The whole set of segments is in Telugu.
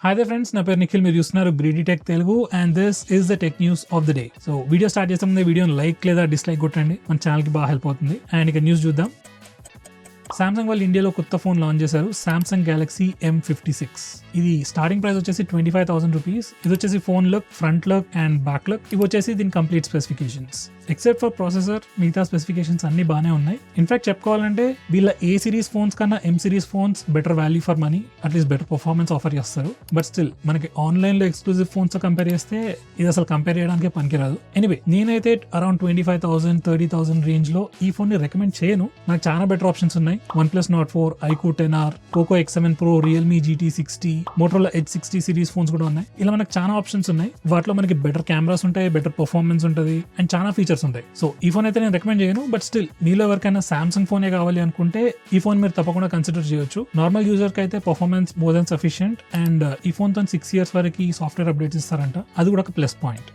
హాయ్ దే ఫ్రెండ్స్, నా పేరు నిఖిల్. మీరు చూస్తున్నారు greedy tech Telugu and this is the tech news of the day. So video start చేసే ముందే వీడియోని లైక్ లేదా డిస్లైక్ కొట్టండి, మన ఛానల్కి బాగా హెల్ప్ అవుతుంది. అండ్ ఇక న్యూస్ చూద్దాం. సామ్సంగ్ వాళ్ళు ఇండియాలో కొత్త ఫోన్ లాంచ్ చేశారు, సామ్సంగ్ గెలాక్సీ M56. ఇది స్టార్టింగ్ ప్రైస్ వచ్చేసి 25,000 రూపీస్. ఇది వచ్చేసి phone look, front look and back look. ఇవి వచ్చేసి దీని complete specifications. Except for processor, మిగతా స్పెసిఫికేషన్స్ అన్ని బాగానే ఉన్నాయి. ఇన్ఫాక్ట్ చెప్పుకోవాలంటే వీళ్ళ ఏ సిరీస్ ఫోన్స్ కన్నా M series phones better value for money, at least better performance offer చేస్తారు. బట్ స్టిల్ మనకి ఆన్లైన్ లో ఎక్స్క్లూజివ్ ఫోన్స్ తో కంపేర్ చేస్తే ఇది అసలు కంపేర్ చేయడానికి పనికిరాదు. ఎనీవే, నేనైతే అరౌండ్ 25,000, 30,000 రేంజ్ లో ఈ ఫోన్ ని రికమెండ్ చేయను. నాకు చాలా బెటర్ ఆప్షన్స్ ఉన్నాయి. OnePlus Nord 4, iQOO 10R, Poco X7 Pro, Realme GT60, Motorola Edge 60 series phones కూడా ఉన్నాయి. ఇలా మనకు చాలా ఆప్షన్స్ ఉన్నాయి. వాటిలో మనకి బెటర్ కెమెరాస్ ఉంటాయి, బెటర్ పర్ఫార్మెన్స్ ఉంటుంది అండ్ చాలా ఫీచర్స్ ఉంటాయి. సో ఈ ఫోన్ అయితే నేను రికమెండ్ చేయను. బట్ స్టిల్ మీలో ఎవరికైనా సామ్సంగ్ ఫోనే కావాలి అనుకుంటే ఈ ఫోన్ మీరు తప్పకుండా కన్సిడర్ చేయొచ్చు. నార్మల్ యూజర్ కి అయితే performance more than sufficient and ఈ ఫోన్ తో 6 years వరకు సాఫ్ట్వేర్ అప్డేట్స్ ఇస్తారంట. అది కూడా ఒక ప్లస్ పాయింట్.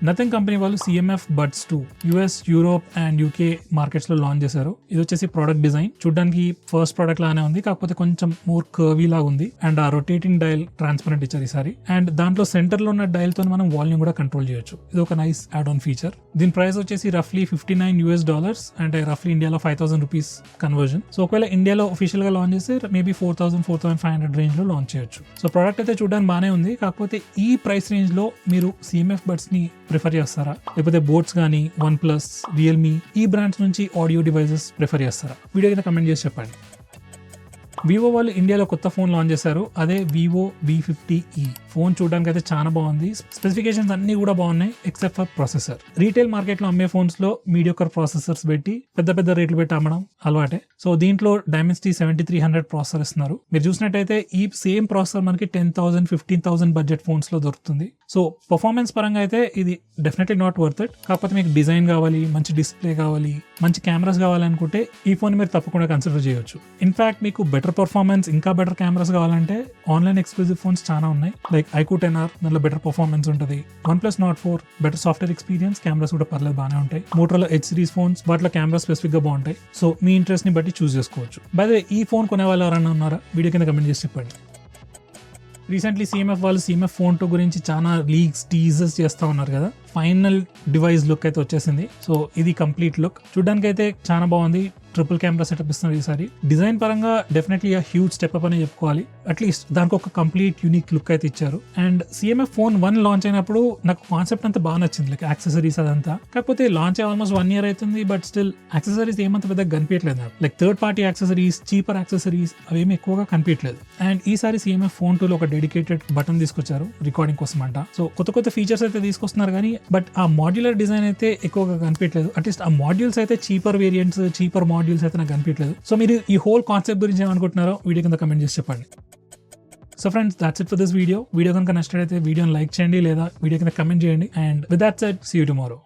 నథింగ్ కంపెనీ వాళ్ళు CMF Buds 2 US, Europe and UK markets లో లాంచ్ చేశారు. ఇది వచ్చేసి ప్రోడక్ట్ డిజైన్ చూడడానికి ఫస్ట్ ప్రోడక్ట్ లానే ఉంది, కాకపోతే కొంచెం మోర్ కర్వీ లాగా ఉంది అండ్ ఆ రొటేటింగ్ డైల్ ట్రాన్స్పరెంట్ ఇచ్చారు ఈసారి. అండ్ దాంట్లో సెంటర్ లో ఉన్న డైల్ తో మనం వాల్యూమ్ కూడా కంట్రోల్ చేయొచ్చు. ఇది ఒక నైస్ యాడ్ ఆన్ ఫీచర్. దీని ప్రైస్ వచ్చేసి రఫ్లీ $59 అంటే రఫ్లీ ఇండియాలో 5,000 రూపీస్ కన్వర్జన్. సో ఒకవేళ ఇండియాలో అఫీషియల్ గా లాంచ్ చేస్తే మేబీ 4,000, 4,500 రేంజ్ లో లాంచ్ చేయొచ్చు. సో ప్రోడక్ట్ అయితే చూడడానికి బాగానే ఉంది, కాకపోతే ఈ ప్రైస్ రేంజ్ లో మీరు CMF బడ్స్ ని ప్రిఫర్ చేస్తారా, లేకపోతే బోట్స్ కానీ OnePlus, Realme ఈ బ్రాండ్స్ నుంచి ఆడియో డివైసెస్ ప్రిఫర్ చేస్తారా? వీడియో కింద కమెంట్ చేసి చెప్పండి. వివో వాళ్ళు ఇండియాలో కొత్త ఫోన్ లాంచ్ చేశారు, అదే Vivo V50e. ఫోన్ చూడడానికి అయితే చాలా బాగుంది. స్పెసిఫికేషన్స్ అన్ని కూడా బాగున్నాయి except for processor. Retail market లో అమ్మే ఫోన్స్ లో మీడియోకర్ ప్రాసెసర్స్ పెట్టి పెద్ద రేట్లు పెట్టి అమ్మడం అలవాటే. సో దీంట్లో Dimensity 7300 ప్రాసెసర్ ఇస్తున్నారు. మీరు చూసినట్టయితే ఈ సేమ్ ప్రాసెసర్ మనకి 10,000, 15,000 బడ్జెట్ ఫోన్స్ లో దొరుకుతుంది. సో పర్ఫార్మెన్స్ పరంగా అయితే ఇది డెఫినెట్లీ నాట్ వర్త్ ఇట్. కాకపోతే మీకు డిజైన్ కావాలి, మంచి డిస్ప్లే కావాలి, మంచి కెమెరాస్ కావాలనుకుంటే ఈ ఫోన్ మీరు తప్పకుండా కన్సిడర్ చేయొచ్చు. ఇన్ఫాక్ట్ మీకు బెటర్ పర్ఫార్మెన్స్, ఇంకా బెటర్ కెమెరాస్ కావాలంటే ఆన్లైన్ ఎక్స్క్లూజివ్ ఫోన్స్ చాలా ఉన్నాయి. లైక్ iQOO 10R, దాంట్లో బెటర్ పర్ఫార్మెన్స్ ఉంటుంది. OnePlus Nord 4 better software experience, cameras కూడా పర్లేదు బాగానే ఉంటాయి. Motorola Edge సిరీస్ ఫోన్స్ వాటిలో కెమెరా స్పెసిఫిక్ గా బాగుంటాయి. సో మీ ఇంట్రెస్ట్ ని బట్టి చూస్ చేసుకోవచ్చు. బై ద వే, ఈ ఫోన్ కొనే వాళ్ళు ఎవరైనా ఉన్నారా? వీడియో కింద కమెంట్ చేసి చెప్పండి. రీసెంట్లీ CMF వాళ్ళు CMF ఫోన్ 2 గురించి చాలా లీక్స్, టీజర్స్ చేస్తా ఉన్నారు కదా. ఫైనల్ డివైస్ లుక్ అయితే వచ్చేసింది. సో ఇది కంప్లీట్ లుక్ చూడడానికి అయితే చాలా బాగుంది. ట్రిపుల్ కెమెరా సెటప్ ఇస్తున్నారు ఈసారి. డిజైన్ పరంగా డెఫినెట్లీ హ్యూజ్ స్టెప్ అప్ అని చెప్పుకోవాలి. అట్లీస్ట్ దానికి ఒక కంప్లీట్ యూనిక్ లుక్ అయితే ఇచ్చారు. అండ్ CMF ఫోన్ 1 లాంచ్ అయినప్పుడు నాకు కాన్సెప్ట్ అంతా బాగా నచ్చింది, లైక్ యాక్సెసరీస్ అదంతా. కాకపోతే లాంచ్ ఆల్మోస్ట్ 1 year అవుతుంది, బట్ స్టిల్ యాక్సెసరీస్ ఏమంత పెద్దగా కనిపించలేదు నాకు. Like third party accessories, cheaper accessories అవేమి ఎక్కువగా కనిపించలేదు. అండ్ ఈసారి CMF ఫోన్ 2 లో ఒక డెడికేటెడ్ బటన్ తీసుకొచ్చారు రికార్డింగ్ కోసం అంట. సో కొత్త ఫీచర్స్ అయితే తీసుకొస్తున్నారు కానీ బట్ ఆ మాడ్యులర్ డిజైన్ అయితే ఎక్కువగా కనిపించలేదు. అట్లీస్ట్ ఆ మాడ్యూల్స్ అయితే చీపర్ వేరియంట్స్, చీపర్ మాడ్యూల్స్ అయితే నాకు కనిపించలేదు. సో మీరు ఈ హోల్ కాన్సెప్ట్ గురించి ఏమనుకుంటున్నారో వీడియో కింద కమెంట్ చేసి చెప్పండి. So friends, that's it for this video. Video కనుక నచ్చినట్లయితే వీడియోని లైక్ చేయండి లేదా వీడియో కింద కమెంట్ చేయండి. And with that said, see you tomorrow.